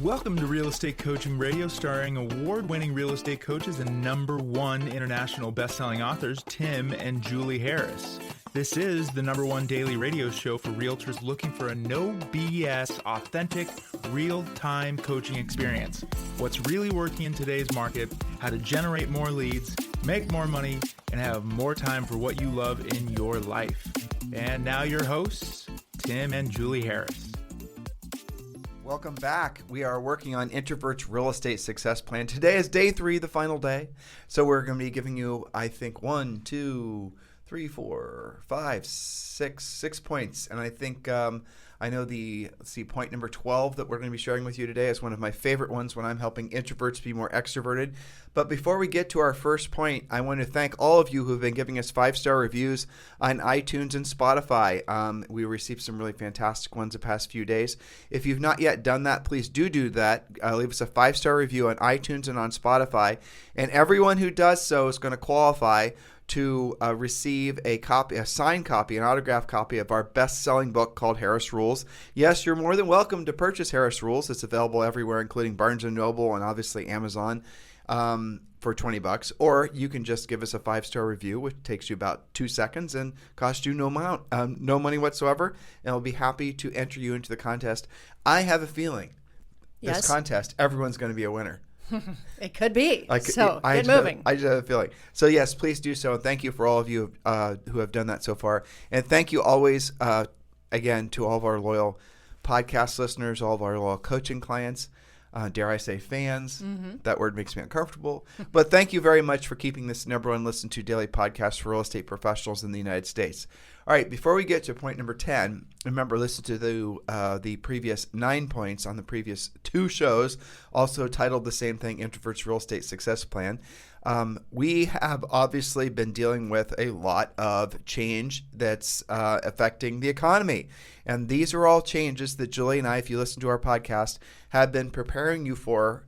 Welcome to Real Estate Coaching Radio, starring award-winning real estate coaches and #1 international best-selling authors, Tim and Julie Harris. This is the #1 daily radio show for realtors looking for a no BS, authentic, real-time coaching experience. What's really working in today's market, how to generate more leads, make more money, and have more time for what you love in your life. And now your hosts, Tim and Julie Harris. Welcome back. We are working on Introverts Real Estate Success Plan. Today is day 3, the final day. So we're going to be giving you, I think, 1, 2, 3, 4, 5, 6 points. And I think I know point number 12 that we're going to be sharing with you today is one of my favorite ones when I'm helping introverts be more extroverted. But before we get to our first point, I want to thank all of you who have been giving us 5-star reviews on iTunes and Spotify. We received some really fantastic ones the past few days. If you've not yet done that, please do that. Leave us a 5-star review on iTunes and on Spotify. And everyone who does so is going to qualify to receive a signed copy, an autographed copy of our best-selling book called Harris Rules. Yes, you're more than welcome to purchase Harris Rules. It's available everywhere, including Barnes & Noble and obviously Amazon for $20. Or you can just give us a 5-star review, which takes you about 2 seconds and costs you no money whatsoever. And we'll be happy to enter you into the contest. I have a feeling this contest, everyone's going to be a winner. It could be. Get moving. I just have a feeling. So yes, please do so. And thank you for all of you who have done that so far. And thank you always, again, to all of our loyal podcast listeners, all of our loyal coaching clients, dare I say fans. Mm-hmm. That word makes me uncomfortable. But thank you very much for keeping this #1 listened to daily podcast for real estate professionals in the United States. All right, before we get to point number 10, remember, listen to the previous 9 points on the previous 2 shows, also titled the same thing, Introverts Real Estate Success Plan. We have obviously been dealing with a lot of change that's affecting the economy. And these are all changes that Julie and I, if you listen to our podcast, have been preparing you for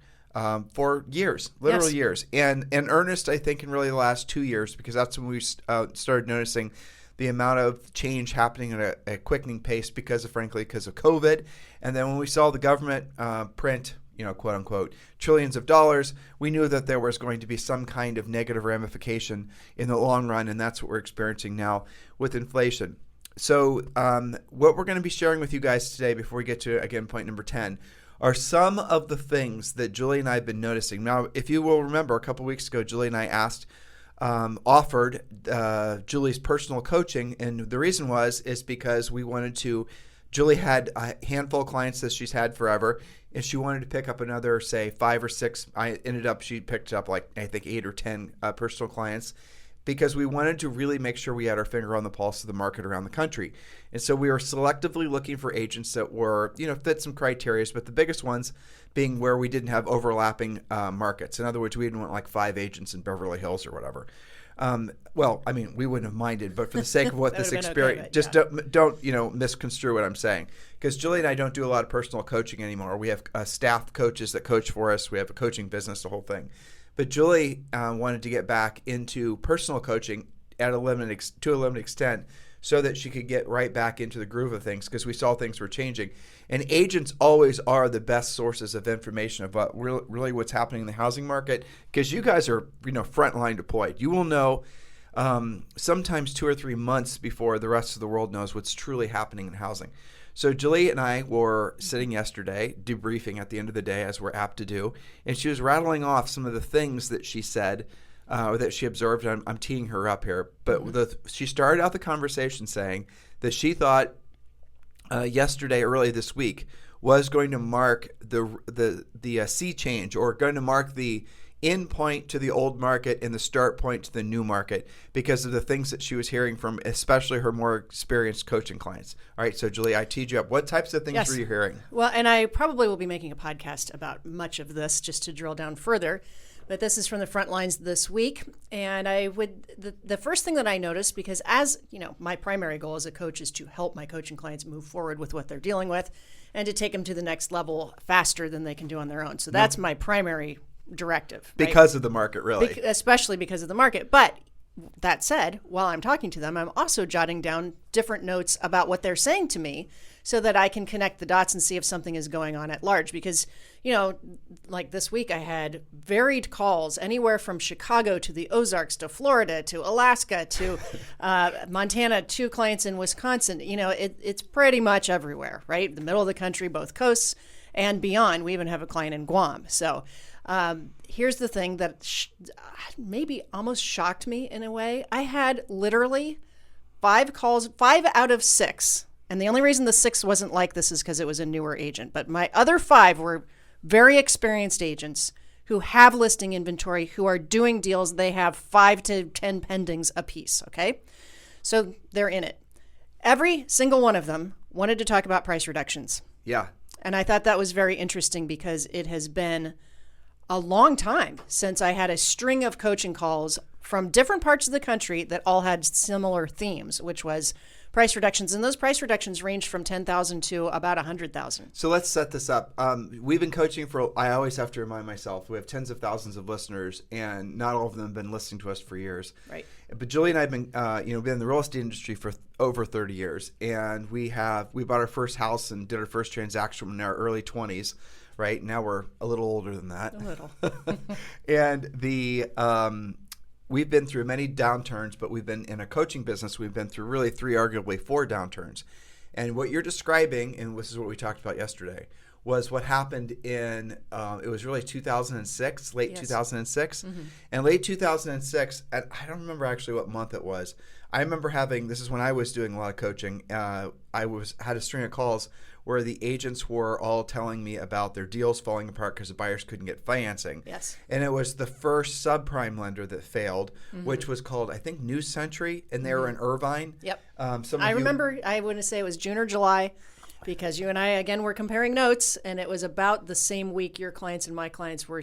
years, literal years. And in earnest, I think, in really the last 2 years, because that's when we started noticing the amount of change happening at a quickening pace because of COVID. And then when we saw the government print, quote unquote, trillions of dollars, we knew that there was going to be some kind of negative ramification in the long run. And that's what we're experiencing now with inflation. So what we're going to be sharing with you guys today, before we get to, again, point number 10, are some of the things that Julie and I have been noticing. Now, if you will remember, a couple weeks ago, Julie and I offered Julie's personal coaching, and the reason is because we wanted to. Julie had a handful of clients that she's had forever, and she wanted to pick up another, say, 5 or 6. She picked up I think 8 or 10 personal clients, because we wanted to really make sure we had our finger on the pulse of the market around the country. And so we were selectively looking for agents that were, fit some criteria, but the biggest ones being where we didn't have overlapping markets. In other words, we didn't want 5 agents in Beverly Hills or whatever. We wouldn't have minded, but for the sake of what this experience, don't misconstrue what I'm saying. Because Julie and I don't do a lot of personal coaching anymore. We have staff coaches that coach for us. We have a coaching business, the whole thing. But Julie wanted to get back into personal coaching to a limited extent, so that she could get right back into the groove of things, because we saw things were changing. And agents always are the best sources of information about really what's happening in the housing market, because you guys are frontline deployed. You will know sometimes 2 or 3 months before the rest of the world knows what's truly happening in housing. So Julie and I were sitting yesterday, debriefing at the end of the day, as we're apt to do, and she was rattling off some of the things that she said, that she observed. I'm teeing her up here, but she started out the conversation saying that she thought yesterday, early this week, was going to mark the sea change, or going to mark the end point to the old market and the start point to the new market, because of the things that she was hearing from especially her more experienced coaching clients. All right, so Julie, I teed you up. What types of things were you hearing? Well, and I probably will be making a podcast about much of this, just to drill down further. But this is from the front lines this week. And the first thing that I noticed, because as my primary goal as a coach is to help my coaching clients move forward with what they're dealing with and to take them to the next level faster than they can do on their own. So that's my primary directive. Because of the market, really. Especially because of the market. But that said, while I'm talking to them, I'm also jotting down different notes about what they're saying to me so that I can connect the dots and see if something is going on at large. Because, like this week, I had varied calls anywhere from Chicago to the Ozarks to Florida to Alaska to Montana, 2 clients in Wisconsin. It's pretty much everywhere, right? The middle of the country, both coasts and beyond. We even have a client in Guam. So here's the thing that maybe almost shocked me in a way. I had literally 5 calls, 5 out of 6. And the only reason the 6th wasn't like this is because it was a newer agent. But my other 5 were very experienced agents who have listing inventory, who are doing deals. They have 5 to 10 pendings apiece, okay? So they're in it. Every single one of them wanted to talk about price reductions. Yeah. And I thought that was very interesting because it has been a long time since I had a string of coaching calls from different parts of the country that all had similar themes, which was price reductions. And those price reductions ranged from $10,000 to about $100,000. So let's set this up. We've been coaching I always have to remind myself, we have tens of thousands of listeners, and not all of them have been listening to us for years. Right. But Julie and I have been, been in the real estate industry for over 30 years. And we bought our first house and did our first transaction in our early 20s. Right. Now we're a little older than that. A little. And we've been through many downturns, but we've been in a coaching business. We've been through really 3, arguably 4 downturns. And what you're describing, and this is what we talked about yesterday, was what happened in, it was really 2006, late 2006. Mm-hmm. And late 2006, and I don't remember actually what month it was. I remember this is when I was doing a lot of coaching. I had a string of calls where the agents were all telling me about their deals falling apart because the buyers couldn't get financing. Yes. And it was the first subprime lender that failed, which was called, I think, New Century, and they were in Irvine. Yep. I remember, I wouldn't say it was June or July, because you and I, again, were comparing notes, and it was about the same week your clients and my clients were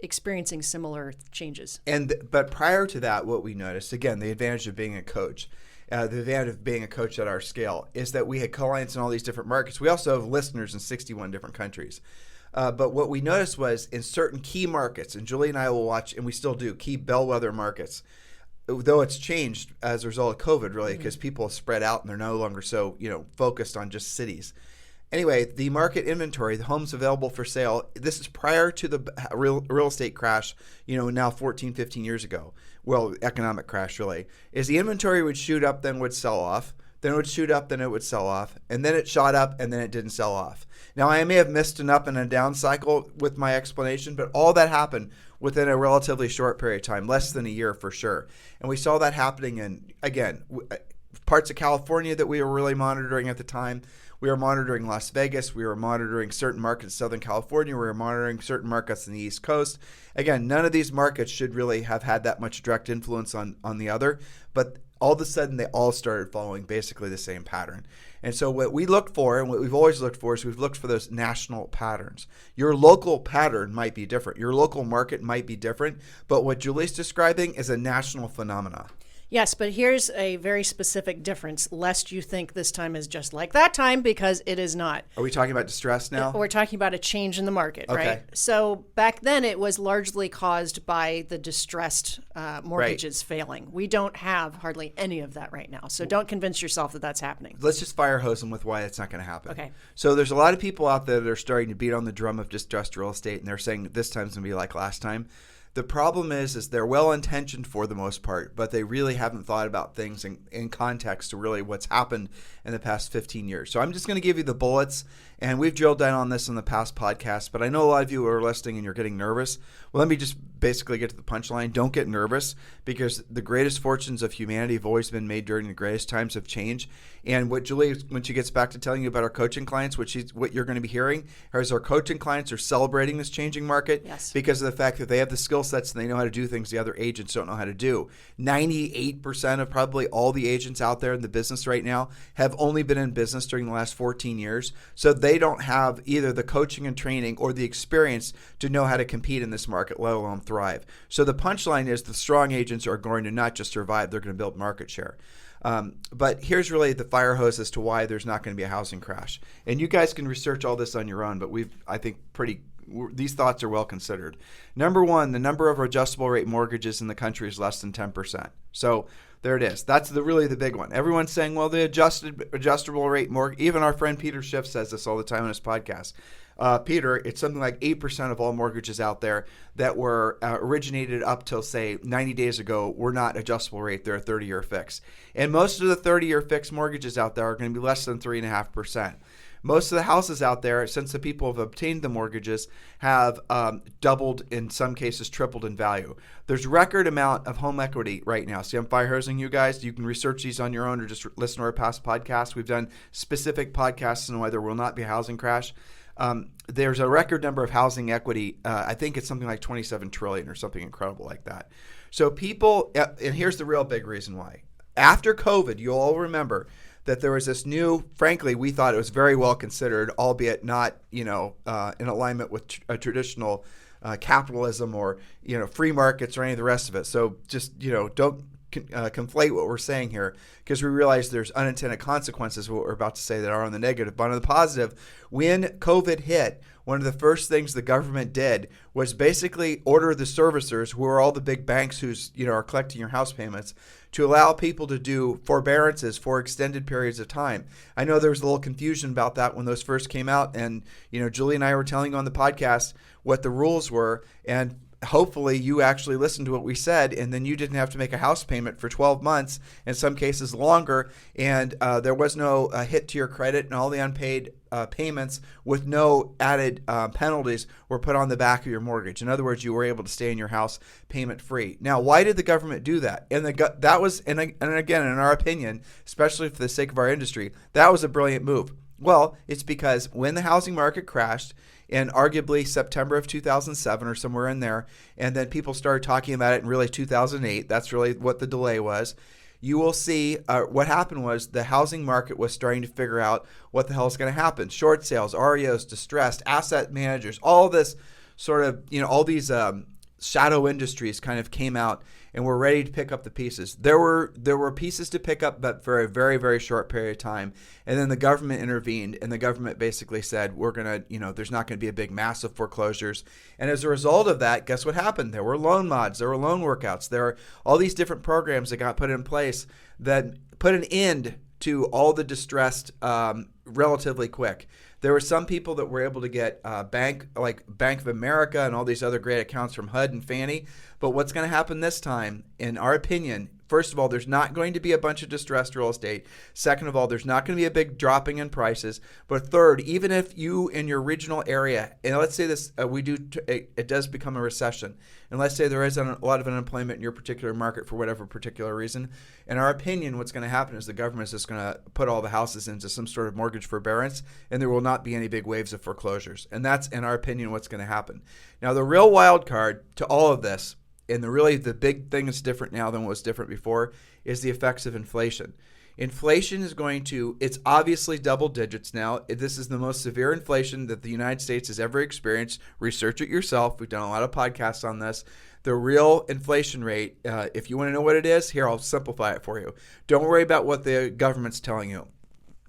experiencing similar changes. But prior to that, what we noticed, again, the advantage of being a coach, the advantage of being a coach at our scale is that we had clients in all these different markets. We also have listeners in 61 different countries. But what we noticed was in certain key markets, and Julie and I will watch, and we still do, key bellwether markets, though it's changed as a result of COVID, really, because people have spread out and they're no longer so focused on just cities. Anyway, the market inventory, the homes available for sale, this is prior to the real estate crash, now 14, 15 years ago. Well, economic crash, really, is the inventory would shoot up, then would sell off. Then it would shoot up, then it would sell off. And then it shot up, and then it didn't sell off. Now, I may have missed an up and a down cycle with my explanation, but all that happened within a relatively short period of time, less than a year for sure. And we saw that happening in, again, parts of California that we were really monitoring at the time. We were monitoring Las Vegas. We were monitoring certain markets in Southern California. We were monitoring certain markets on the East Coast. Again, none of these markets should really have had that much direct influence on the other, but all of a sudden they all started following basically the same pattern. And so what we look for, and what we've always looked for, is we've looked for those national patterns. Your local pattern might be different. Your local market might be different, but what Julie's describing is a national phenomena. Yes, but here's a very specific difference, lest you think this time is just like that time, because it is not. Are we talking about distress now? We're talking about a change in the market, okay. Right? So back then it was largely caused by the distressed mortgages failing. We don't have hardly any of that right now. So don't convince yourself that that's happening. Let's just fire hose them with why it's not going to happen. Okay. So there's a lot of people out there that are starting to beat on the drum of distressed real estate, and they're saying this time's going to be like last time. The problem is they're well-intentioned for the most part, but they really haven't thought about things in context to really what's happened in the past 15 years. So I'm just going to give you the bullets, and we've drilled down on this in the past podcasts, but I know a lot of you are listening and you're getting nervous. Well, let me just basically get to the punchline. Don't get nervous, because the greatest fortunes of humanity have always been made during the greatest times of change. And what Julie, when she gets back to telling you about our coaching clients, what you're going to be hearing is our coaching clients are celebrating this changing market. Yes. Because of the fact that they have the skill sets and they know how to do things the other agents don't know how to do. 98% of probably all the agents out there in the business right now have only been in business during the last 14 years. So they don't have either the coaching and training or the experience to know how to compete in this market, let alone thrive. So the punchline is the strong agents are going to not just survive, they're going to build market share. But here's really the fire hose as to why there's not going to be a housing crash. And you guys can research all this on your own, but we've, I think, pretty these thoughts are well considered. Number one, the number of adjustable rate mortgages in the country is less than 10%. So there it is. That's really the big one. Everyone's saying, well, the adjustable rate mortgage, even our friend Peter Schiff says this all the time on his podcast. Peter, it's something like 8% of all mortgages out there that were originated up till, say, 90 days ago were not adjustable rate. They're a 30-year fix. And most of the 30-year fixed mortgages out there are going to be less than 3.5%. Most of the houses out there, since the people have obtained the mortgages, have doubled, in some cases tripled in value. There's record amount of home equity right now. See, I'm fire-hosing you guys. You can research these on your own or just listen to our past podcasts. We've done specific podcasts on why there will not be a housing crash. There's a record number of housing equity. I think it's something like 27 trillion or something incredible like that. So people, and here's the real big reason why. After COVID, you'll all remember that there was this new, frankly, we thought it was very well considered, albeit not, in alignment with a traditional capitalism or, free markets or any of the rest of it. So just, don't conflate what we're saying here, because we realize there's unintended consequences of what we're about to say that are on the negative. But on the positive, when COVID hit, one of the first things the government did was basically order the servicers, who are all the big banks who's are collecting your house payments, to allow people to do forbearances for extended periods of time. I know there was a little confusion about that when those first came out, and Julie and I were telling you on the podcast what the rules were, and hopefully you actually listened to what we said, and then you didn't have to make a house payment for 12 months, in some cases longer, and there was no hit to your credit, and all the unpaid payments with no added penalties were put on the back of your mortgage. In other words, you were able to stay in your house payment free. Now, why did the government do that? And that was, and again, in our opinion, especially for the sake of our industry, that was a brilliant move. Well, it's because when the housing market crashed, in arguably September of 2007 or somewhere in there, and then people started talking about it in really 2008, that's really what the delay was, you will see what happened was the housing market was starting to figure out what the hell is going to happen. Short sales, REOs, distressed, asset managers, all this sort of, all these shadow industries kind of came out and were ready to pick up the pieces. There were pieces to pick up, but for a very, very short period of time. And then the government intervened, and the government basically said, we're going to, there's not going to be a big massive foreclosures. And as a result of that, guess what happened? There were loan mods, there were loan workouts, there are all these different programs that got put in place that put an end to all the distressed relatively quick. There were some people that were able to get Bank of America and all these other great accounts from HUD and Fannie. But what's going to happen this time, in our opinion, first of all, there's not going to be a bunch of distressed real estate. Second of all, there's not going to be a big dropping in prices. But third, even if you in your regional area, and let's say this, it does become a recession, and let's say there is a lot of unemployment in your particular market for whatever particular reason, in our opinion, what's going to happen is the government is just going to put all the houses into some sort of mortgage forbearance, and there will not be any big waves of foreclosures. And that's, in our opinion, what's going to happen. Now, the real wild card to all of this, and the big thing that's different now than what was different before, is the effects of inflation. Inflation is it's obviously double digits now. This is the most severe inflation that the United States has ever experienced. Research it yourself. We've done a lot of podcasts on this. The real inflation rate, if you want to know what it is, here, I'll simplify it for you. Don't worry about what the government's telling you.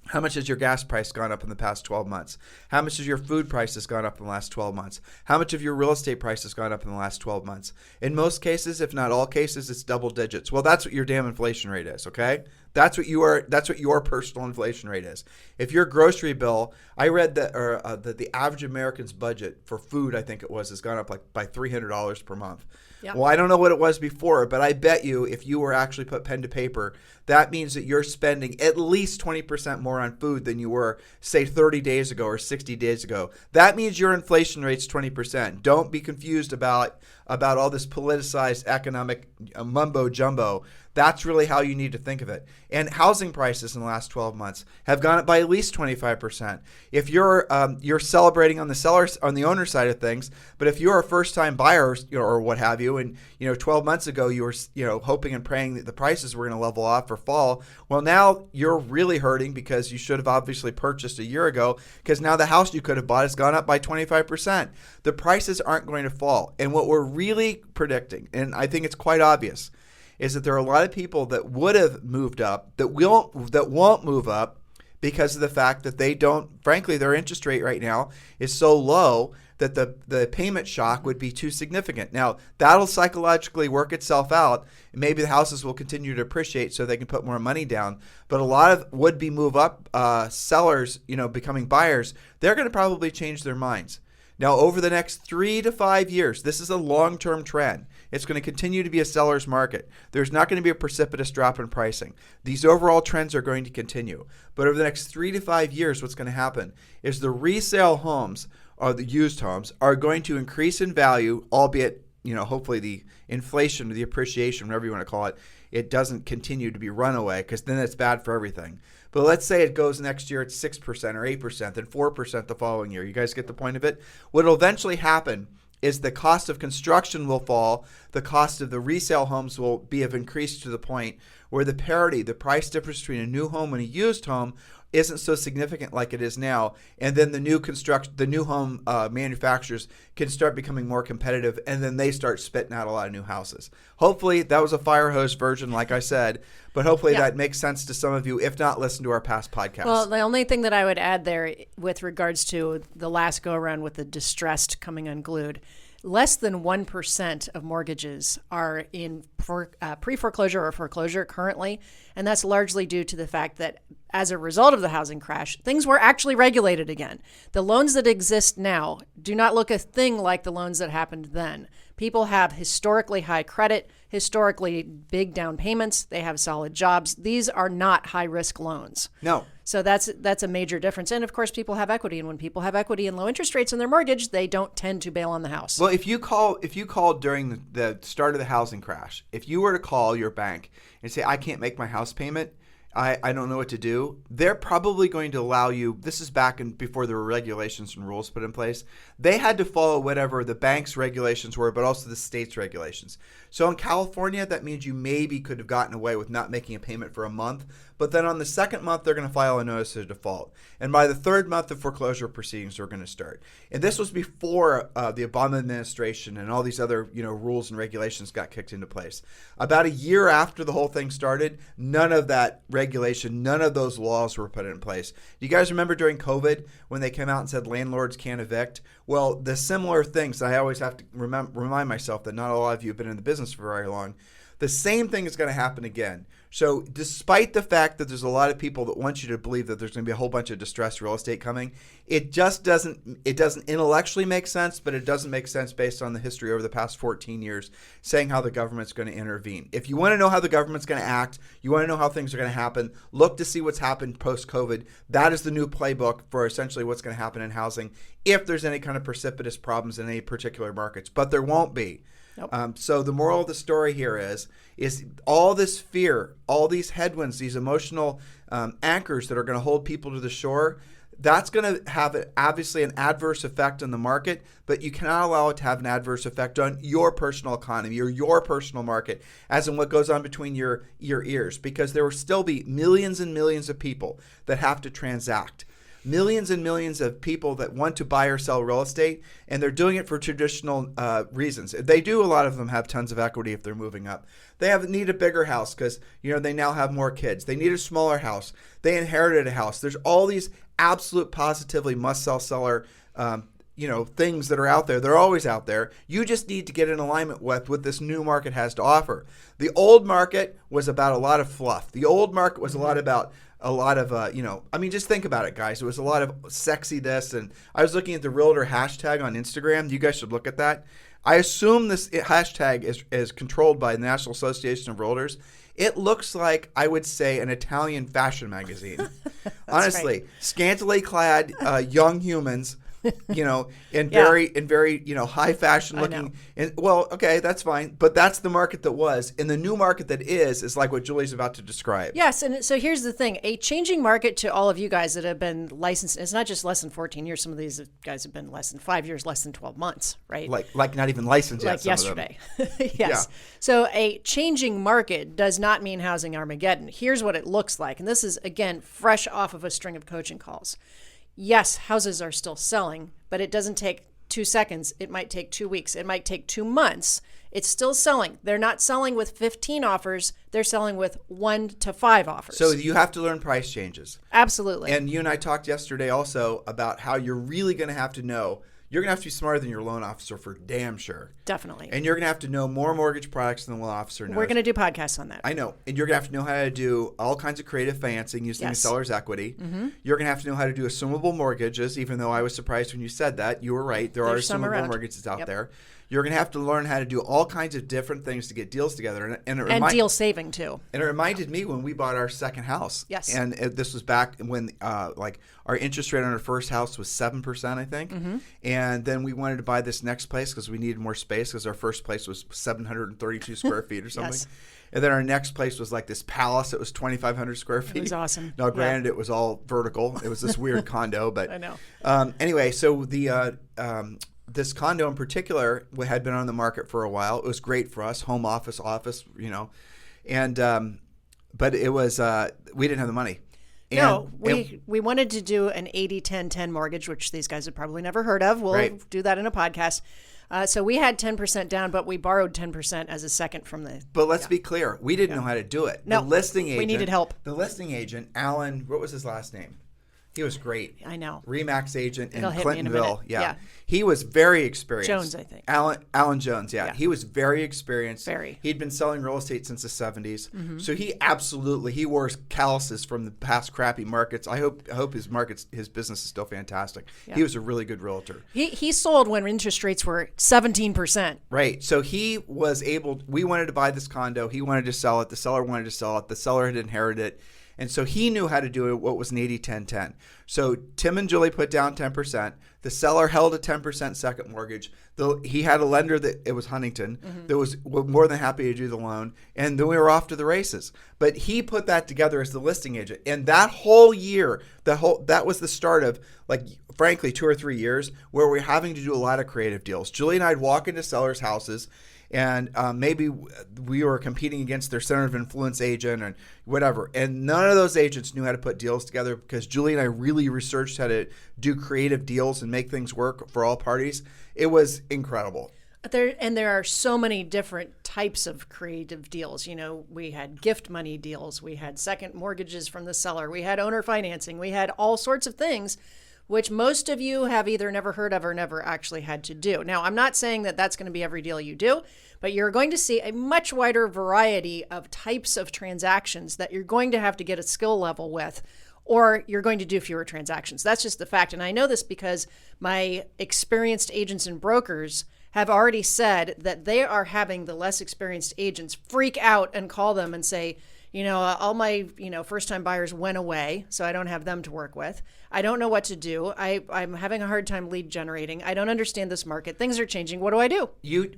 How much has your gas price gone up in the past 12 months? How much has your food prices gone up in the last 12 months? How much of your real estate price has gone up in the last 12 months? In most cases, if not all cases, it's double digits. Well, that's what your damn inflation rate is, okay? That's what your personal inflation rate is. If your grocery bill, I read that the average American's budget for food, I think it was, has gone up by $300 per month. Yep. Well, I don't know what it was before, but I bet you if you were actually put pen to paper, that means that you're spending at least 20% more on food than you were, say, 30 days ago or 60 days ago. That means your inflation rate's 20%. Don't be confused about all this politicized economic mumbo jumbo. That's really how you need to think of it. And housing prices in the last 12 months have gone up by at least 25%. If you're celebrating on the owner side of things, but if you're a first-time buyer or what have you, and 12 months ago you were hoping and praying that the prices were going to level off for fall, well, now you're really hurting because you should have obviously purchased a year ago, because now the house you could have bought has gone up by 25%. The prices aren't going to fall. And what we're really predicting, and I think it's quite obvious, is that there are a lot of people that would have moved up, that won't move up because of the fact that they don't, frankly, their interest rate right now is so low that the payment shock would be too significant. Now, that'll psychologically work itself out. Maybe the houses will continue to appreciate so they can put more money down. But a lot of would-be move-up sellers, becoming buyers, they're going to probably change their minds. Now, over the next 3 to 5 years, this is a long-term trend. It's going to continue to be a seller's market. There's not going to be a precipitous drop in pricing. These overall trends are going to continue. But over the next 3 to 5 years, what's going to happen is the resale homes or the used homes are going to increase in value, albeit, hopefully the inflation or the appreciation, whatever you want to call it, it doesn't continue to be runaway, because then it's bad for everything. But let's say it goes next year at 6% or 8%, then 4% the following year. You guys get the point of it? What will eventually happen is the cost of construction will fall. The cost of the resale homes will be of increased to the point where the parity, the price difference between a new home and a used home isn't so significant like it is now. And then the new home manufacturers can start becoming more competitive, and then they start spitting out a lot of new houses. Hopefully that was a fire hose version, like I said, but hopefully that makes sense to some of you. If not, listen to our past podcasts. Well, the only thing that I would add there with regards to the last go around with the distressed coming unglued, less than 1% of mortgages are in pre-foreclosure or foreclosure currently, and that's largely due to the fact that as a result of the housing crash, things were actually regulated again. The loans that exist now do not look a thing like the loans that happened then. People have historically high credit, historically big down payments. They have solid jobs. These are not high-risk loans. No. So that's a major difference. And, of course, people have equity. And when people have equity and low interest rates in their mortgage, they don't tend to bail on the house. Well, if you called during the start of the housing crash, if you were to call your bank and say, I can't make my house payment, I don't know what to do, they're probably going to allow you, this is back before there were regulations and rules put in place, they had to follow whatever the bank's regulations were, but also the state's regulations. So in California, that means you maybe could have gotten away with not making a payment for a month, but then on the second month, they're going to file a notice of default. And by the third month, the foreclosure proceedings are going to start. And this was before the Obama administration and all these other rules and regulations got kicked into place. About a year after the whole thing started, none of that regulation, none of those laws were put in place. You guys remember during COVID when they came out and said landlords can't evict? Well, the similar things, I always have to remind myself that not a lot of you have been in the business for very long. The same thing is going to happen again. So despite the fact that there's a lot of people that want you to believe that there's going to be a whole bunch of distressed real estate coming, it doesn't intellectually make sense, but it doesn't make sense based on the history over the past 14 years saying how the government's going to intervene. If you want to know how the government's going to act, you want to know how things are going to happen, look to see what's happened post-COVID. That is the new playbook for essentially what's going to happen in housing if there's any kind of precipitous problems in any particular markets, but there won't be. Nope. So the moral of the story here is all this fear, all these headwinds, these emotional anchors that are going to hold people to the shore, that's going to have obviously an adverse effect on the market, but you cannot allow it to have an adverse effect on your personal economy or your personal market, as in what goes on between your ears, because there will still be millions and millions of people that have to transact. Millions and millions of people that want to buy or sell real estate, and they're doing it for traditional reasons. They do, a lot of them have tons of equity if they're moving up. They need a bigger house because they now have more kids. They need a smaller house. They inherited a house. There's all these absolute positively must-sell seller things that are out there. They're always out there. You just need to get in alignment with what this new market has to offer. The old market was about a lot of fluff. The old market was a lot about just think about it, guys. It was a lot of sexy this, and I was looking at the realtor hashtag on Instagram. You guys should look at that. I assume this hashtag is controlled by the National Association of Realtors. It looks like, I would say, an Italian fashion magazine. Honestly, right. Scantily clad young humans, in very high fashion looking. And well, okay, that's fine, but that's the market that was, and the new market that is like what Julie's about to describe. Yes, and so here's the thing: a changing market to all of you guys that have been licensed. It's not just less than 14 years. Some of these guys have been less than 5 years, less than 12 months, right? Like not even licensed yet. Like yesterday. Yes. Yeah. So a changing market does not mean housing Armageddon. Here's what it looks like, and this is again fresh off of a string of coaching calls. Yes, houses are still selling, but it doesn't take 2 seconds. It might take 2 weeks. It might take 2 months. It's still selling. They're not selling with 15 offers. They're selling with 1 to 5 offers. So you have to learn price changes. Absolutely. And you and I talked yesterday also about how you're really going to have to know. You're going to have to be smarter than your loan officer for damn sure. Definitely. And you're going to have to know more mortgage products than the loan officer knows. We're going to do podcasts on that. I know. And you're going to have to know how to do all kinds of creative financing using the seller's equity. Mm-hmm. You're going to have to know how to do assumable mortgages, even though I was surprised when you said that. You were right. There are assumable mortgages out there. You're going to have to learn how to do all kinds of different things to get deals together. And deal saving, too. And it reminded me when we bought our second house. Yes. And this was back when our interest rate on our first house was 7%, I think. Mm-hmm. And then we wanted to buy this next place because we needed more space because our first place was 732 square feet or something. Yes. And then our next place was like this palace. It was 2,500 square feet. It was awesome. Now, granted, it was all vertical. It was this weird condo. But I know. Anyway, so the this condo in particular had been on the market for a while. It was great for us, home office, and but it was we didn't have the money. No, we wanted to do an 80-10-10 mortgage, which these guys have probably never heard of. We'll do that in a podcast. So we had 10% down, but we borrowed 10% as a second from the. But let's be clear, we didn't know how to do it. No, the listing agent. We needed help. The listing agent, Alan. What was his last name? He was great. I know. Remax agent in It'll Clintonville. In yeah. He was very experienced. Jones, I think. Alan Jones, yeah. He was very experienced. Very. He'd been selling real estate since the 70s. Mm-hmm. So he wore calluses from the past crappy markets. I hope his business is still fantastic. Yeah. He was a really good realtor. He sold when interest rates were 17%. Right. So he was we wanted to buy this condo. He wanted to sell it. The seller wanted to sell it. The seller had inherited it. And so he knew how to do it, what was an 80-10-10. So Tim and Julie put down 10%. The seller held a 10% second mortgage. He had a lender it was Huntington, that was more than happy to do the loan. And then we were off to the races. But he put that together as the listing agent. And that whole year, that was the start of, frankly, 2 or 3 years where we're having to do a lot of creative deals. Julie and I'd walk into sellers' houses, and maybe we were competing against their center of influence agent and whatever. And none of those agents knew how to put deals together because Julie and I really researched how to do creative deals and make things work for all parties. It was incredible. There are so many different types of creative deals. We had gift money deals. We had second mortgages from the seller. We had owner financing. We had all sorts of things, which most of you have either never heard of or never actually had to do. Now, I'm not saying that that's going to be every deal you do, but you're going to see a much wider variety of types of transactions that you're going to have to get a skill level with, or you're going to do fewer transactions. That's just the fact. And I know this because my experienced agents and brokers have already said that they are having the less experienced agents freak out and call them and say, all my, first-time buyers went away, so I don't have them to work with. I don't know what to do. I'm having a hard time lead generating. I don't understand this market. Things are changing. What do I do?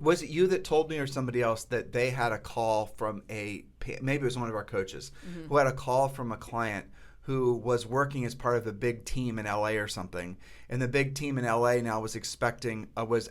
Was it you that told me or somebody else that they had a call from maybe it was one of our coaches, who had a call from a client who was working as part of a big team in LA or something. And the big team in LA now was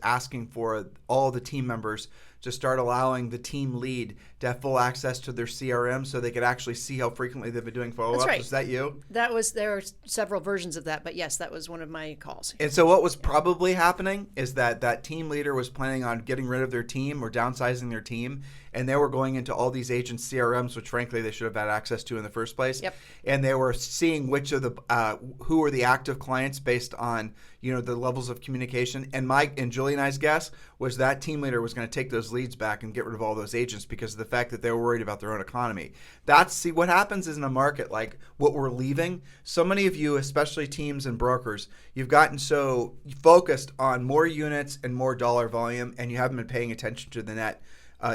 asking for all the team members to start allowing the team lead to have full access to their CRM so they could actually see how frequently they've been doing follow-ups. That's right. Was that you? There are several versions of that, but yes, that was one of my calls. And so what was probably happening is that team leader was planning on getting rid of their team or downsizing their team, and they were going into all these agents' CRMs, which frankly they should have had access to in the first place. Yep. And they were seeing which of the who were the active clients based on the levels of communication. And Julie and I's guess was that team leader was going to take those leads back and get rid of all those agents because of the fact that they were worried about their own economy. See what happens is in a market like what we're leaving. So many of you, especially teams and brokers, you've gotten so focused on more units and more dollar volume, and you haven't been paying attention to the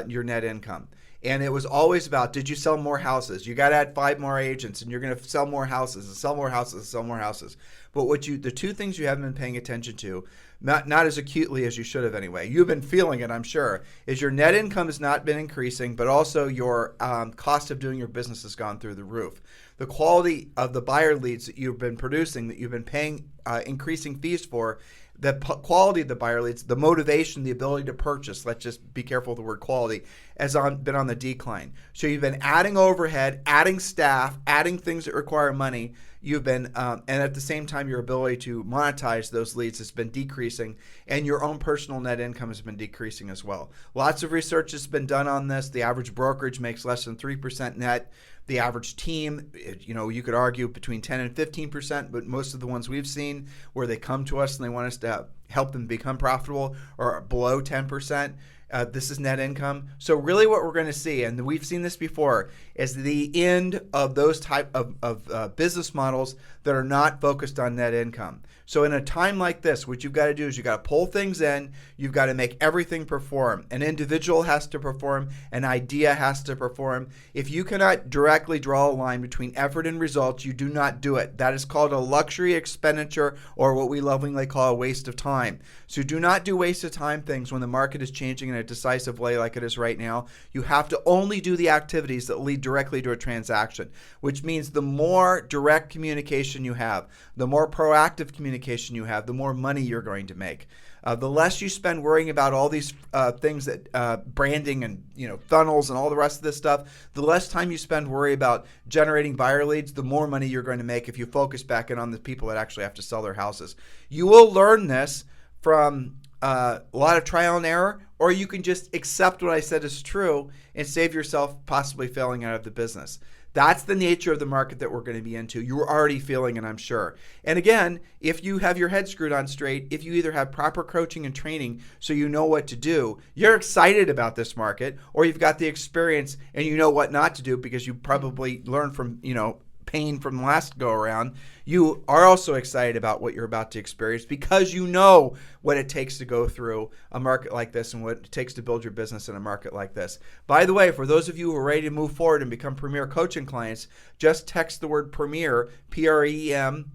your net income. And it was always about, did you sell more houses? You got to add 5 more agents, and you're going to sell more houses and sell more houses and sell more houses. But the two things you haven't been paying attention to, not as acutely as you should have anyway, you've been feeling it, I'm sure, is your net income has not been increasing, but also your cost of doing your business has gone through the roof. The quality of the buyer leads that you've been producing, that you've been paying increasing fees for, the quality of the buyer leads, the motivation, the ability to purchase, let's just be careful with the word quality, has been on the decline. So you've been adding overhead, adding staff, adding things that require money. you've been, and at the same time, your ability to monetize those leads has been decreasing, and your own personal net income has been decreasing as well. Lots of research has been done on this. The average brokerage makes less than 3% net. The average team, you could argue between 10 and 15%, but most of the ones we've seen where they come to us and they want us to help them become profitable are below 10%. This is net income. So really what we're going to see, and we've seen this before, is the end of those type of business models that are not focused on net income. So in a time like this, what you've got to do is you've got to pull things in. You've got to make everything perform. An individual has to perform. An idea has to perform. If you cannot directly draw a line between effort and results, you do not do it. That is called a luxury expenditure, or what we lovingly call a waste of time. So do not do waste of time things when the market is changing in a decisive way like it is right now. You have to only do the activities that lead directly to a transaction, which means the more direct communication you have, the more proactive communication you have, the more money you're going to make. The less you spend worrying about all these things that branding and funnels and all the rest of this stuff, the less time you spend worrying about generating buyer leads, the more money you're going to make if you focus back in on the people that actually have to sell their houses. You will learn this from a lot of trial and error, or you can just accept what I said is true and save yourself possibly failing out of the business. That's the nature of the market that we're going to be into. You're already feeling it, I'm sure. And again, if you have your head screwed on straight, if you either have proper coaching and training so you know what to do, you're excited about this market, or you've got the experience and you know what not to do because you probably learned from, pain from the last go around, you are also excited about what you're about to experience because you know what it takes to go through a market like this and what it takes to build your business in a market like this. By the way, for those of you who are ready to move forward and become Premier coaching clients, just text the word Premier, P-R-E-M-I-E-R,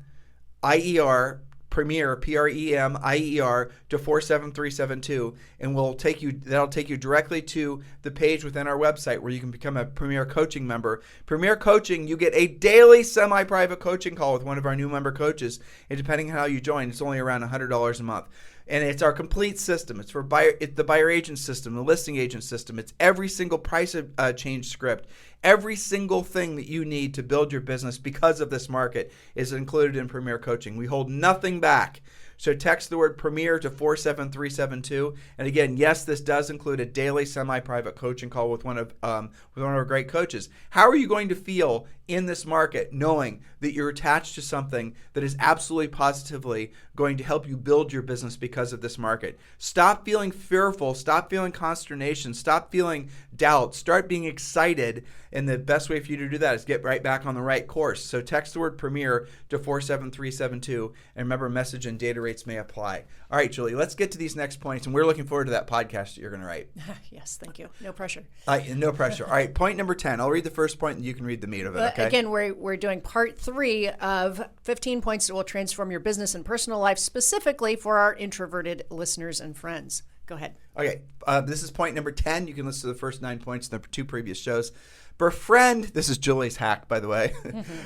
Premier, P-R-E-M-I-E-R, to 47372, and that'll take you directly to the page within our website where you can become a Premier Coaching member. Premier Coaching, you get a daily semi-private coaching call with one of our new member coaches, and depending on how you join, it's only around $100 a month. And it's our complete system. It's the buyer agent system, the listing agent system. It's every single price change script. Every single thing that you need to build your business because of this market is included in Premier Coaching. We hold nothing back. So text the word Premier to 47372. And again, yes, this does include a daily semi-private coaching call with one of our great coaches. How are you going to feel in this market knowing that you're attached to something that is absolutely positively going to help you build your business because of this market? Stop feeling fearful. Stop feeling consternation. Stop feeling doubt. Start being excited. And the best way for you to do that is get right back on the right course. So text the word Premier to 47372. And remember, message and data rates may apply. All right, Julie, let's get to these next points. And we're looking forward to that podcast that you're going to write. Yes, thank you. No pressure. No pressure. All right, point number 10. I'll read the first point and you can read the meat of it, okay? Again, we're doing part 3 of 15 points that will transform your business and personal life, specifically for our introverted listeners and friends. Go ahead. Okay, this is point number 10. You can listen to the first 9 points in the 2 previous shows. Befriend, this is Julie's hack, by the way.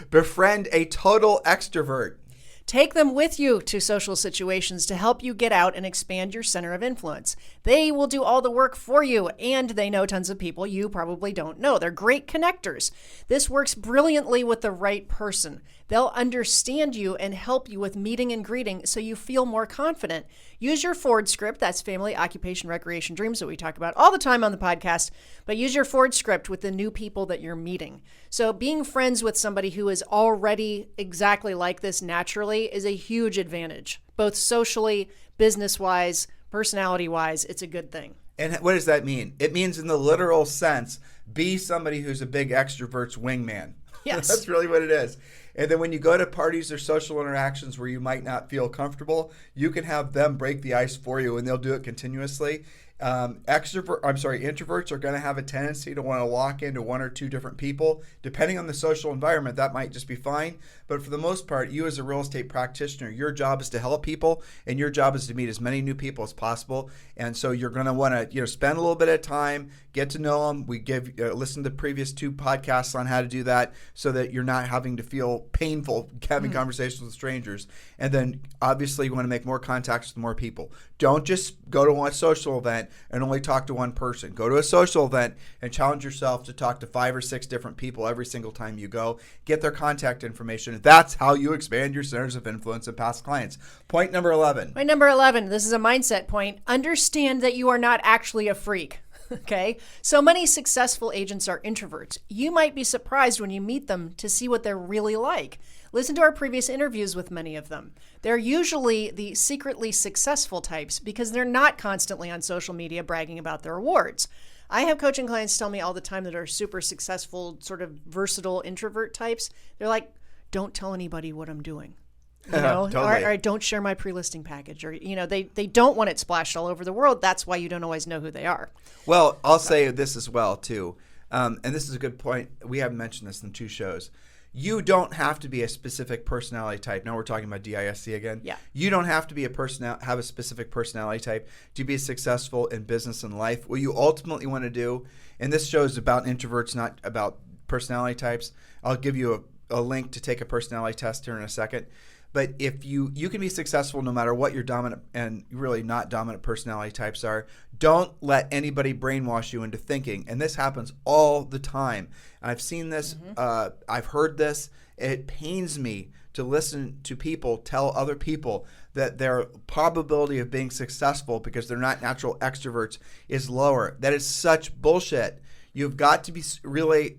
Befriend a total extrovert. Take them with you to social situations to help you get out and expand your center of influence. They will do all the work for you, and they know tons of people you probably don't know. They're great connectors. This works brilliantly with the right person. They'll understand you and help you with meeting and greeting so you feel more confident. Use your Ford script. That's family, occupation, recreation, dreams that we talk about all the time on the podcast. But use your Ford script with the new people that you're meeting. So being friends with somebody who is already exactly like this naturally is a huge advantage, both socially, business-wise, personality-wise. It's a good thing. And what does that mean? It means in the literal sense, be somebody who's a big extrovert's wingman. Yes. That's really what it is. And then when you go to parties or social interactions where you might not feel comfortable, you can have them break the ice for you, and they'll do it continuously. Introverts are going to have a tendency to want to lock into 1 or 2 different people. Depending on the social environment, that might just be fine. But for the most part, you as a real estate practitioner, your job is to help people, and your job is to meet as many new people as possible. And so you're going to want to spend a little bit of time, get to know them. We listen to the previous 2 podcasts on how to do that so that you're not having to feel painful having conversations with strangers. And then obviously you want to make more contacts with more people. Don't just go to one social event. and only talk to one person. Go to a social event and challenge yourself to talk to 5 or 6 different people every single time you go. Get their contact information. That's how you expand your centers of influence and past clients. Point number 11. Point number 11, this is a mindset point. Understand that you are not actually a freak. Okay, so many successful agents are introverts. You might be surprised when you meet them to see what they're really like. Listen to our previous interviews with many of them. They're usually the secretly successful types because they're not constantly on social media bragging about their awards. I have coaching clients tell me all the time that are super successful, sort of versatile introvert types. They're like, don't tell anybody what I'm doing. You know, Totally. or don't share my pre-listing package, or they don't want it splashed all over the world. That's why you don't always know who they are. Well, I'll say this as well too, and this is a good point. We haven't mentioned this in 2 shows. You don't have to be a specific personality type. Now we're talking about DISC again. Yeah. You don't have to be have a specific personality type to be successful in business and life. What you ultimately want to do, and this show is about introverts, not about personality types. I'll give you a link to take a personality test here in a second. But if you can be successful no matter what your dominant and really not dominant personality types are. Don't let anybody brainwash you into thinking. And this happens all the time. I've seen this. I've heard this. It pains me to listen to people tell other people that their probability of being successful because they're not natural extroverts is lower. That is such bullshit. You've got to be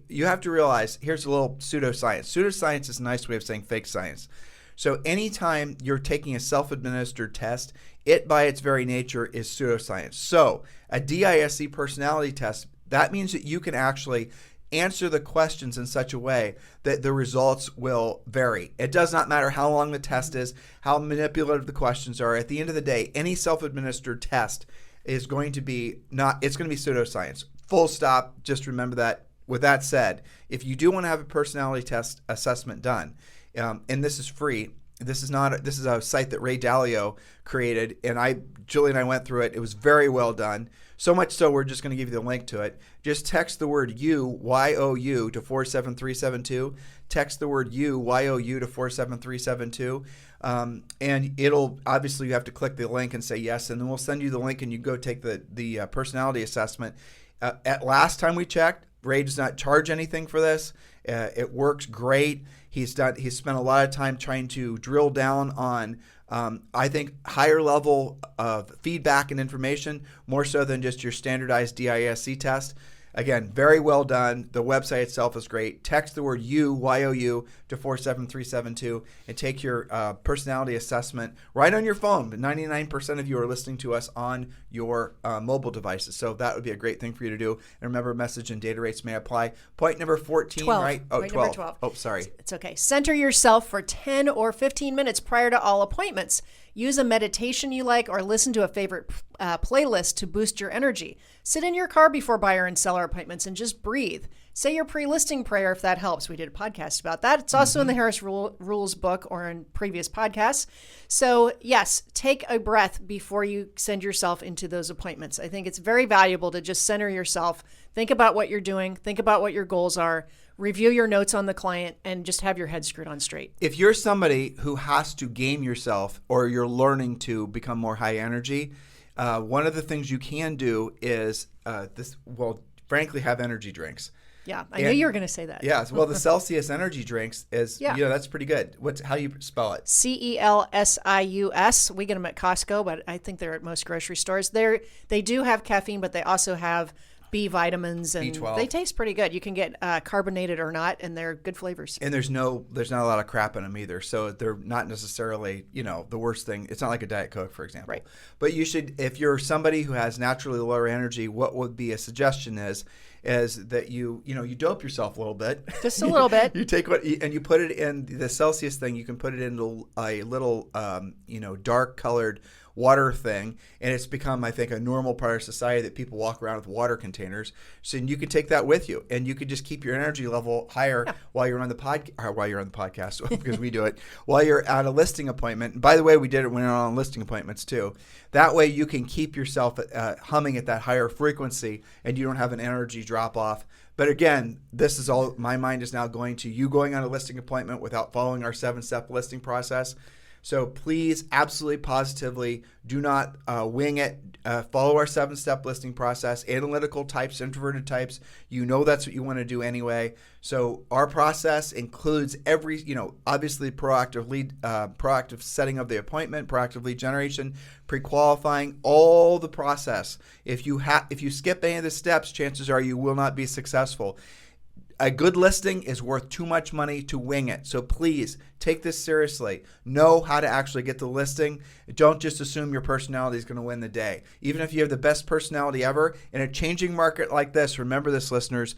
you have to realize, here's a little pseudoscience. Pseudoscience is a nice way of saying fake science. So anytime you're taking a self-administered test, it by its very nature is pseudoscience. So a DISC personality test, that means that you can actually answer the questions in such a way that the results will vary. It does not matter how long the test is, how manipulative the questions are. At the end of the day, any self-administered test is going to be it's going to be pseudoscience. Full stop. Just remember that. With that said, if you do want to have a personality test assessment done, and this is free. This is a site that Ray Dalio created, and Julie and I went through it. It was very well done. So much so we're just going to give you the link to it. Just text the word YOU, Y-O-U, to 47372. Text the word YOU, Y-O-U, to 47372. And it'll, obviously you have to click the link and say yes, and then we'll send you the link and you go take the personality assessment. At last time we checked, Ray does not charge anything for this. It works great. He's spent a lot of time trying to drill down on, I think, higher level of feedback and information, more so than just your standardized DISC test. Again, very well done. The website itself is great. Text the word YOU, Y-O-U, to 47372 and take your personality assessment right on your phone. But 99% of you are listening to us on your mobile devices. So that would be a great thing for you to do. And remember, message and data rates may apply. Point number 14, 12. right? Oh, Point 12. number 12. Oh, sorry. It's okay. Center yourself for 10 or 15 minutes prior to all appointments. Use a meditation you like or listen to a favorite playlist to boost your energy. Sit in your car before buyer and seller appointments and just breathe. Say your pre-listing prayer if that helps. We did a podcast about that. It's also in the Harris Rules book or in previous podcasts. So yes, take a breath before you send yourself into those appointments. I think it's very valuable to just center yourself, think about what you're doing, think about what your goals are, review your notes on the client, and just have your head screwed on straight. If you're somebody who has to game yourself or you're learning to become more high energy, one of the things you can do is frankly, have energy drinks. Yeah, I knew you were going to say that. Yeah, well, the Celsius energy drinks is, that's pretty good. How do you spell it? Celsius. We get them at Costco, but I think they're at most grocery stores. They do have caffeine, but they also have B vitamins, and B12. They taste pretty good. You can get carbonated or not, and they're good flavors. And there's not a lot of crap in them either, so they're not necessarily the worst thing. It's not like a Diet Coke, for example. Right. But you should, if you're somebody who has naturally lower energy, what would be a suggestion is that you dope yourself a little bit, just a little bit. You take and you put it in the Celsius thing. You can put it into a little dark colored water thing, and it's become, I think, a normal part of society that people walk around with water containers. So you can take that with you, and you could just keep your energy level higher while you're on the podcast, because we do it while you're at a listing appointment. And by the way, we did it when we were on listing appointments too. That way, you can keep yourself humming at that higher frequency, and you don't have an energy drop off. But again, this is all, my mind is now going to you going on a listing appointment without following our 7-step listing process. So please, absolutely positively, do not wing it. Follow our 7-step listing process. Analytical types, introverted types, that's what you want to do anyway. So our process includes obviously proactive setting of the appointment, proactive lead generation, pre-qualifying, all the process. If you skip any of the steps, chances are you will not be successful. A good listing is worth too much money to wing it. So please take this seriously. Know how to actually get the listing. Don't just assume your personality is going to win the day. Even if you have the best personality ever, in a changing market like this, remember this, listeners,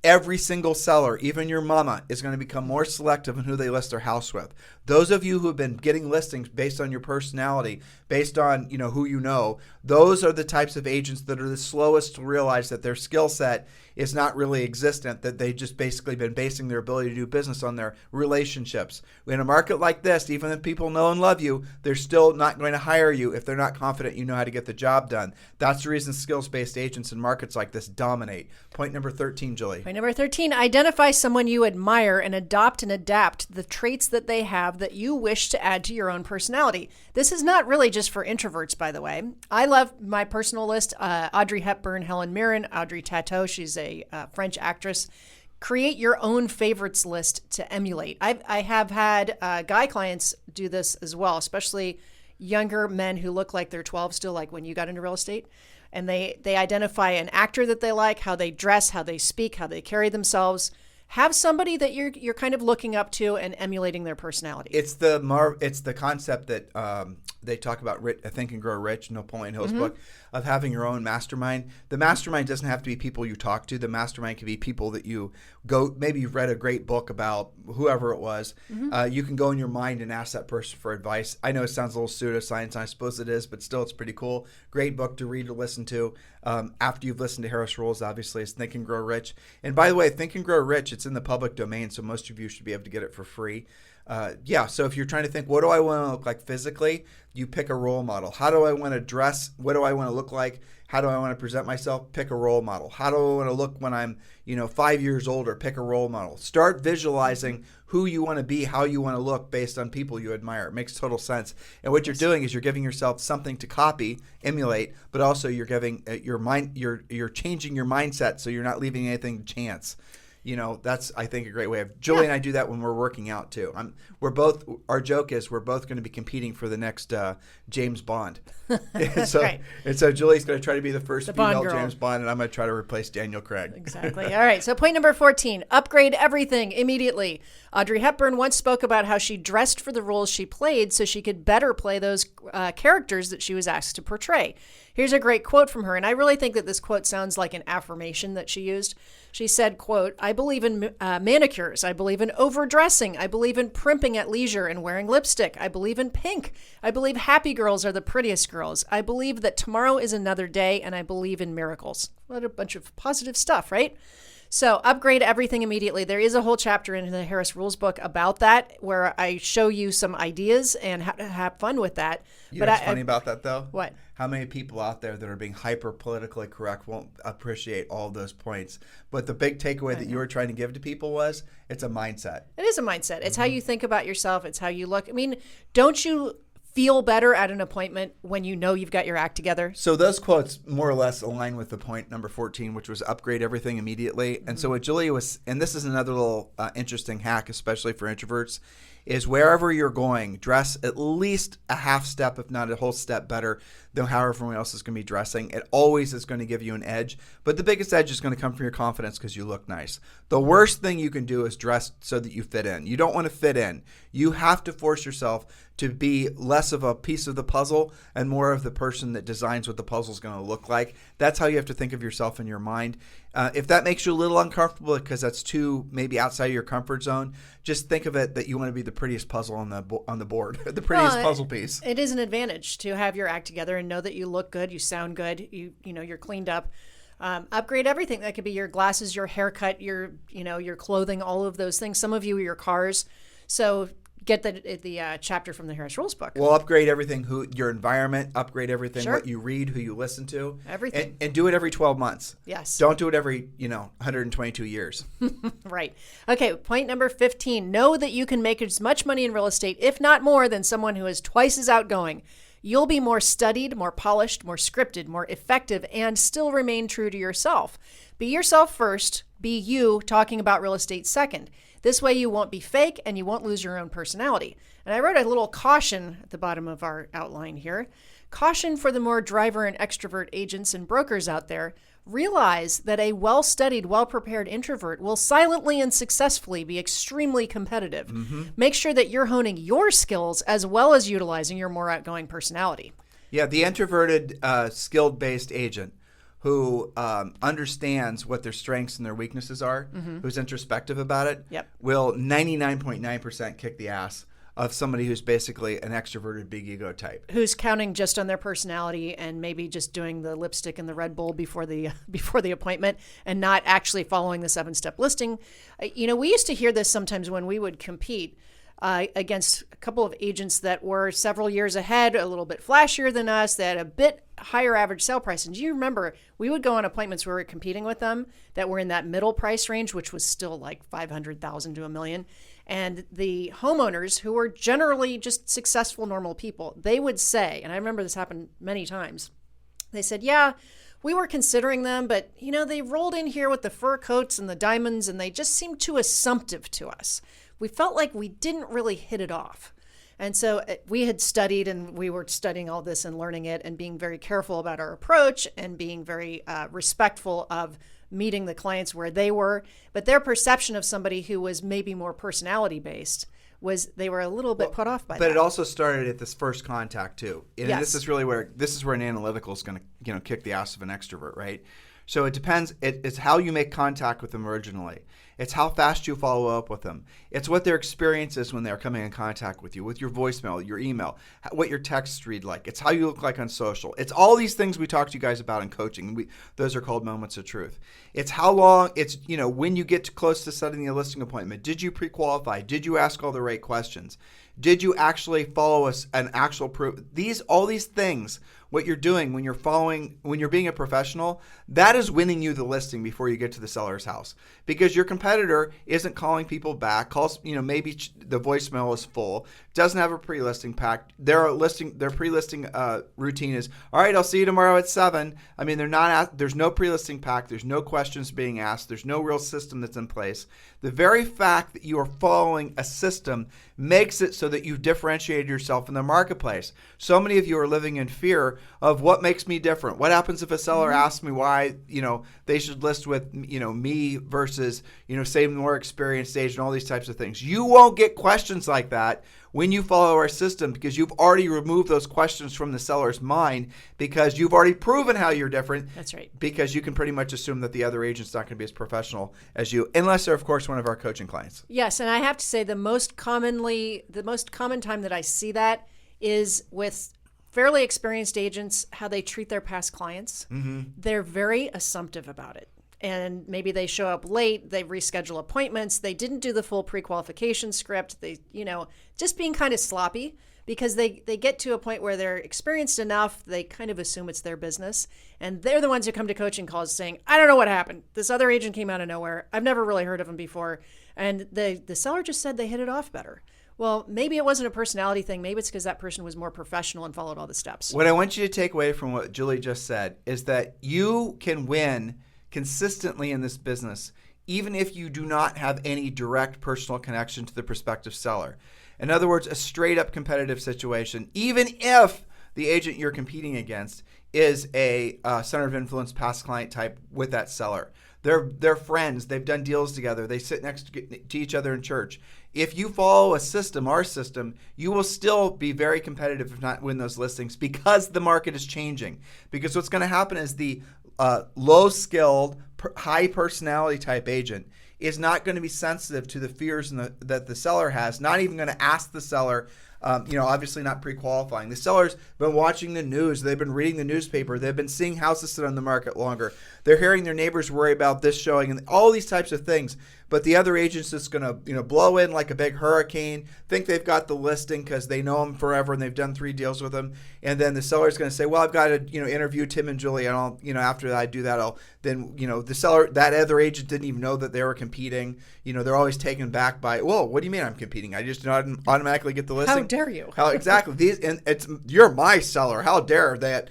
every single seller, even your mama, is going to become more selective in who they list their house with. Those of you who have been getting listings based on your personality, based on who you know, those are the types of agents that are the slowest to realize that their skill set is not really existent, that they've just basically been basing their ability to do business on their relationships. In a market like this, even if people know and love you, they're still not going to hire you if they're not confident you know how to get the job done. That's the reason skills-based agents in markets like this dominate. Point number 13, Julie. Point number 13, identify someone you admire and adopt and adapt the traits that they have that you wish to add to your own personality. This is not really just for introverts, by the way. I love my personal list. Audrey Hapburn, Helen, Mirren, Audrey Tatou. She's a French actress. Create your own favorites list to emulate. I have had guy clients do this as well, especially younger men who look like they're 12 still, like when you got into real estate. And they identify an actor that they like, how they dress, how they speak, how they carry themselves. Have somebody that you're kind of looking up to and emulating their personality. It's the concept that they talk about, Think and Grow Rich, Napoleon Hill's book, of having your own mastermind. The mastermind doesn't have to be people you talk to. The mastermind can be people that you go, maybe you've read a great book about whoever it was. You can go in your mind and ask that person for advice. I know it sounds a little pseudoscience, and I suppose it is, but still it's pretty cool. Great book to read or listen to. After you've listened to Harris Rules, obviously, it's Think and Grow Rich. And by the way, Think and Grow Rich, it's in the public domain, so most of you should be able to get it for free. So if you're trying to think, what do I want to look like physically? You pick a role model. How do I want to dress? What do I want to look like? How do I want to present myself? Pick a role model. How do I want to look when I'm, 5 years older? Pick a role model. Start visualizing who you want to be, how you want to look based on people you admire. It makes total sense. And what you're doing is you're giving yourself something to copy, emulate, but also you're giving you're changing your mindset so you're not leaving anything to chance. That's, I think, a great way of. Julie and I do that when we're working out too. Our joke is we're both going to be competing for the next James Bond. Right. And so Julie's going to try to be the first female Bond James Bond, and I'm going to try to replace Daniel Craig. Exactly. All right. So point number 14, upgrade everything immediately. Audrey Hepburn once spoke about how she dressed for the roles she played so she could better play those characters that she was asked to portray. Here's a great quote from her, and I really think that this quote sounds like an affirmation that she used. She said, quote, "I believe in manicures. I believe in overdressing. I believe in primping at leisure and wearing lipstick. I believe in pink. I believe happy girls are the prettiest girls. I believe that tomorrow is another day, and I believe in miracles." What a bunch of positive stuff, right? So upgrade everything immediately. There is a whole chapter in the Harris Rules book about that where I show you some ideas and how to have fun with that. What's funny about that, though? What? How many people out there that are being hyper politically correct won't appreciate all of those points. But the big takeaway that you were trying to give to people was it's a mindset. It is a mindset. It's how you think about yourself. It's how you look. I mean, don't you feel better at an appointment when you know you've got your act together? So those quotes more or less align with the point number 14, which was upgrade everything immediately. And so what Julia was, and this is another little interesting hack, especially for introverts, is wherever you're going, dress at least a half step, if not a whole step better than how everyone else is going to be dressing. It always is going to give you an edge, but the biggest edge is going to come from your confidence because you look nice. The worst thing you can do is dress so that you fit in. You don't want to fit in. You have to force yourself to be less of a piece of the puzzle and more of the person that designs what the puzzle is going to look like. That's how you have to think of yourself in your mind. If that makes you a little uncomfortable because that's too maybe outside of your comfort zone, just think of it that you want to be the prettiest puzzle on the board, the prettiest puzzle piece. It is an advantage to have your act together and know that you look good, you sound good, you're cleaned up. Upgrade everything. That could be your glasses, your haircut, your clothing, all of those things. Some of you, your cars. So get the chapter from the Harris Rules book. We'll upgrade everything, your environment, upgrade everything, Sure. what you read, who you listen to. Everything. And do it every 12 months. Yes. Don't do it every, 122 years. Right. Okay, point number 15. Know that you can make as much money in real estate, if not more, than someone who is twice as outgoing. You'll be more studied, more polished, more scripted, more effective, and still remain true to yourself. Be yourself first. Be you, talking about real estate second. This way you won't be fake and you won't lose your own personality. And I wrote a little caution at the bottom of our outline here. Caution for the more driver and extrovert agents and brokers out there. Realize that a well-studied, well-prepared introvert will silently and successfully be extremely competitive. Mm-hmm. Make sure that you're honing your skills as well as utilizing your more outgoing personality. Yeah, the introverted, skilled-based agent who understands what their strengths and their weaknesses are, who's introspective about it, will 99.9% kick the ass of somebody who's basically an extroverted big ego type. Who's counting just on their personality and maybe just doing the lipstick and the Red Bull before the appointment and not actually following the 7-step listing. We used to hear this sometimes when we would compete against a couple of agents that were several years ahead, a little bit flashier than us, that had a bit higher average sale price. And do you remember, we would go on appointments where we were competing with them that were in that middle price range, which was still like $500,000 to $1 million. And the homeowners, who were generally just successful, normal people, they would say, and I remember this happened many times, they said, yeah, we were considering them, but, they rolled in here with the fur coats and the diamonds, and they just seemed too assumptive to us. We felt like we didn't really hit it off. And so we had studied, and we were studying all this and learning it and being very careful about our approach and being very respectful of meeting the clients where they were. But their perception of somebody who was maybe more personality based was they were a little bit put off by that. But it also started at this first contact too. And Yes. this is where an analytical is going to kick the ass of an extrovert, right? So it depends. It's how you make contact with them originally. It's how fast you follow up with them. It's what their experience is when they're coming in contact with you, with your voicemail, your email, what your texts read like. It's how you look like on social. It's all these things we talk to you guys about in coaching. Those are called moments of truth. It's how long, it's, when you get close to setting a listing appointment. Did you pre-qualify? Did you ask all the right questions? Did you actually follow an actual proof? All these things, what you're doing when you're being a professional, that is winning you the listing before you get to the seller's house. Because your competitor isn't calling people back, maybe the voicemail is full, doesn't have a pre-listing pack. Their pre-listing routine is, all right, I'll see you tomorrow at 7. I mean, there's no pre-listing pack, there's no questions being asked, there's no real system that's in place. The very fact that you are following a system makes it so that you've differentiated yourself in the marketplace. So many of you are living in fear of what makes me different. What happens if a seller asks me why, they should list with, me versus, say, more experienced agent, all these types of things. You won't get questions like that when you follow our system, because you've already removed those questions from the seller's mind, because you've already proven how you're different. That's right. Because you can pretty much assume that the other agent's not going to be as professional as you, unless they're, of course, one of our coaching clients. Yes, and I have to say the most common time that I see that is with fairly experienced agents, how they treat their past clients. Mm-hmm. They're very assumptive about it. And maybe they show up late, they reschedule appointments, they didn't do the full pre-qualification script, they, just being kind of sloppy, because they get to a point where they're experienced enough, they kind of assume it's their business. And they're the ones who come to coaching calls saying, I don't know what happened. This other agent came out of nowhere. I've never really heard of him before. And the seller just said they hit it off better. Well, maybe it wasn't a personality thing. Maybe it's because that person was more professional and followed all the steps. What I want you to take away from what Julie just said is that you can win consistently in this business, even if you do not have any direct personal connection to the prospective seller. In other words, a straight up competitive situation, even if the agent you're competing against is a center of influence past client type with that seller. They're friends. They've done deals together. They sit next to each other in church. If you follow a system, our system, you will still be very competitive, if not win those listings, because the market is changing. Because what's going to happen is the low-skilled, high personality type agent is not going to be sensitive to the fears that the seller has, not even going to ask the seller Obviously not pre-qualifying. The seller's been watching the news. They've been reading the newspaper. They've been seeing houses sit on the market longer. They're hearing their neighbors worry about this showing and all these types of things. But the other agent's just going to, blow in like a big hurricane, think they've got the listing because they know them forever and they've done 3 deals with them. And then the seller's going to say, well, I've got to, interview Tim and Julie. And I'll, after I do that, the seller, that other agent didn't even know that they were competing. They're always taken back by, well, what do you mean I'm competing? I just automatically get the listing. How dare you? Exactly. You're my seller. How dare that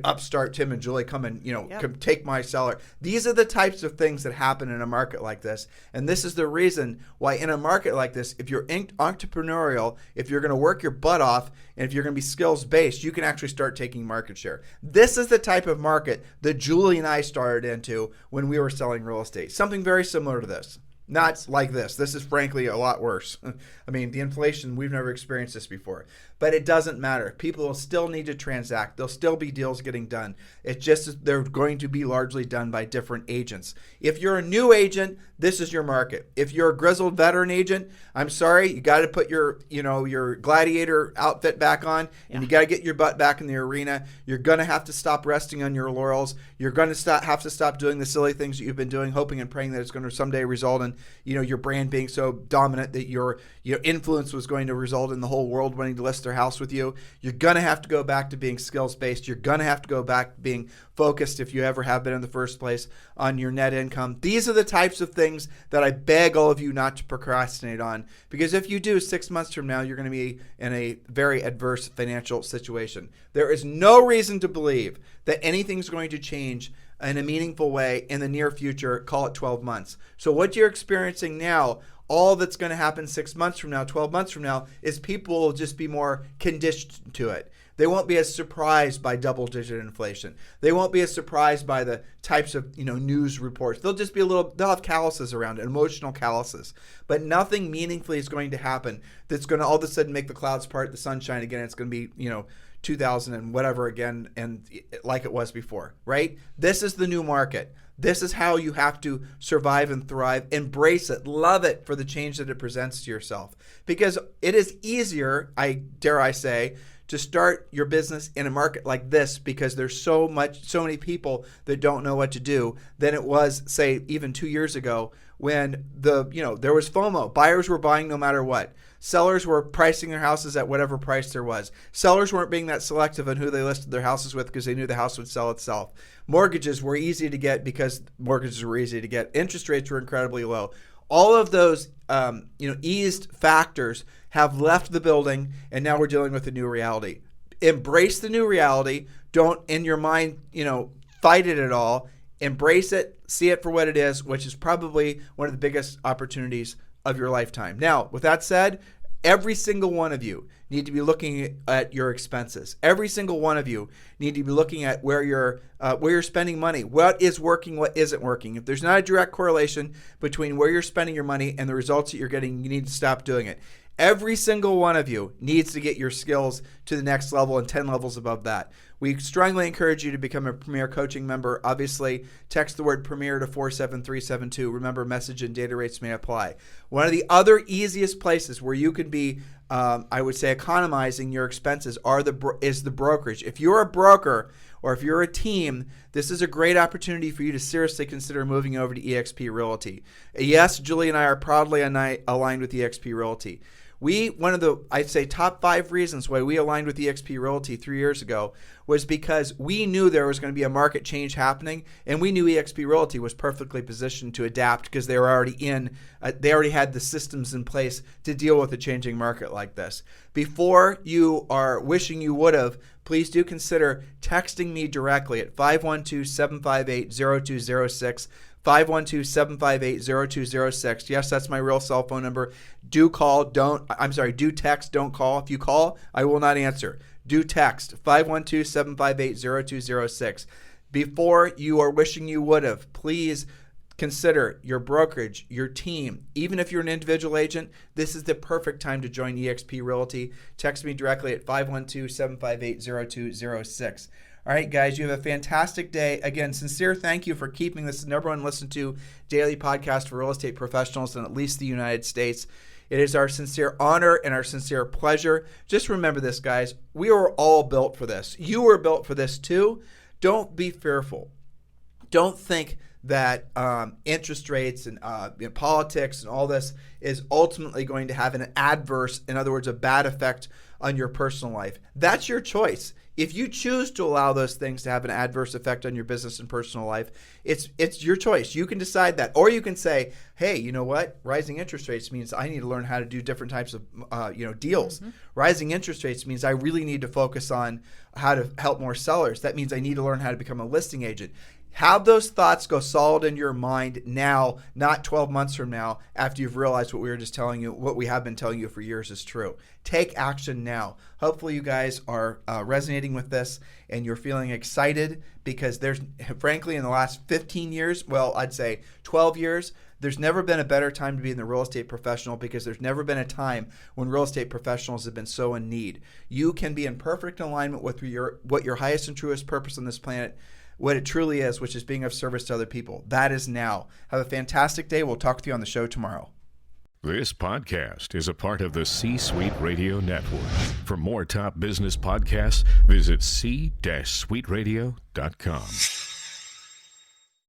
upstart Tim and Julie come and, come take my seller. These are the types of things that happen in a market like this. And this is the reason why in a market like this, if you're entrepreneurial, if you're going to work your butt off, and if you're going to be skills-based, you can actually start taking market share. This is the type of market that Julie and I started into when we were selling real estate. Something very similar to this. Not like this. This is frankly a lot worse. I mean, the inflation, we've never experienced this before. But it doesn't matter. People will still need to transact. There'll still be deals getting done. It's just they're going to be largely done by different agents. If you're a new agent, this is your market. If you're a grizzled veteran agent, I'm sorry, you got to put your gladiator outfit back on, and you got to get your butt back in the arena. You're going to have to stop resting on your laurels. You're going to have to stop doing the silly things that you've been doing, hoping and praying that it's going to someday result in your brand being so dominant that your influence was going to result in the whole world wanting to list their house with you. You're going to have to go back to being skills-based. You're going to have to go back to being focused, if you ever have been in the first place, on your net income. These are the types of things that I beg all of you not to procrastinate on, because if you do, 6 months from now, you're going to be in a very adverse financial situation. There is no reason to believe that anything's going to change in a meaningful way in the near future, call it 12 months. So what you're experiencing now, all that's going to happen 6 months from now, 12 months from now, is people will just be more conditioned to it. They won't be as surprised by double-digit inflation. They won't be as surprised by the types of news reports. They'll just be they'll have calluses around it, emotional calluses. But nothing meaningfully is going to happen that's going to all of a sudden make the clouds part, the sunshine again. It's going to be 2000 and whatever again, and like it was before, right? This is the new market. This is how you have to survive and thrive. Embrace it. Love it for the change that it presents to yourself. Because it is easier, dare I say, to start your business in a market like this, because there's so many people that don't know what to do, than it was, say, even 2 years ago when there was FOMO. Buyers were buying no matter what. Sellers were pricing their houses at whatever price there was. Sellers weren't being that selective on who they listed their houses with because they knew the house would sell itself. Mortgages were easy to get because mortgages were easy to get. Interest rates were incredibly low. All of those eased factors have left the building, and now we're dealing with a new reality. Embrace the new reality. Don't, in your mind, fight it at all. Embrace it. See it for what it is, which is probably one of the biggest opportunities of your lifetime. Now, with that said, every single one of you need to be looking at your expenses. Every single one of you need to be looking at where you're spending money. What is working, what isn't working. If there's not a direct correlation between where you're spending your money and the results that you're getting, you need to stop doing it. Every single one of you needs to get your skills to the next level and 10 levels above that. We strongly encourage you to become a Premier Coaching member. Obviously, text the word Premier to 47372. Remember, message and data rates may apply. One of the other easiest places where you can be, I would say, economizing your expenses is the brokerage. If you're a broker or if you're a team, this is a great opportunity for you to seriously consider moving over to eXp Realty. Yes, Julie and I are proudly aligned with eXp Realty. One of the, I'd say, top 5 reasons why we aligned with eXp Realty 3 years ago was because we knew there was going to be a market change happening, and we knew eXp Realty was perfectly positioned to adapt because they were already they already had the systems in place to deal with a changing market like this. Before you are wishing you would have, please do consider texting me directly at 512-758-0206. 512-758-0206. Yes, that's my real cell phone number. Do text, don't call. If you call, I will not answer. Do text 512-758-0206. Before you are wishing you would have, please consider your brokerage, your team. Even if you're an individual agent, this is the perfect time to join eXp Realty. Text me directly at 512-758-0206. All right, guys, you have a fantastic day. Again, sincere thank you for keeping this the number one listened to daily podcast for real estate professionals in at least the United States. It is our sincere honor and our sincere pleasure. Just remember this, guys. We are all built for this. You were built for this too. Don't be fearful. Don't think that interest rates and politics and all this is ultimately going to have an adverse, in other words, a bad effect on your personal life. That's your choice. If you choose to allow those things to have an adverse effect on your business and personal life, it's your choice. You can decide that. Or you can say, hey, you know what? Rising interest rates means I need to learn how to do different types of deals. Mm-hmm. Rising interest rates means I really need to focus on how to help more sellers. That means I need to learn how to become a listing agent. Have those thoughts go solid in your mind now, not 12 months from now, after you've realized what we were just telling you, what we have been telling you for years is true. Take action now. Hopefully you guys are resonating with this and you're feeling excited, because there's, frankly, in the last 15 years, well, I'd say 12 years, there's never been a better time to be in the real estate professional, because there's never been a time when real estate professionals have been so in need. You can be in perfect alignment with what your highest and truest purpose on this planet, what it truly is, which is being of service to other people. That is now. Have a fantastic day. We'll talk with you on the show tomorrow. This podcast is a part of the C-Suite Radio Network. For more top business podcasts, visit c-suiteradio.com.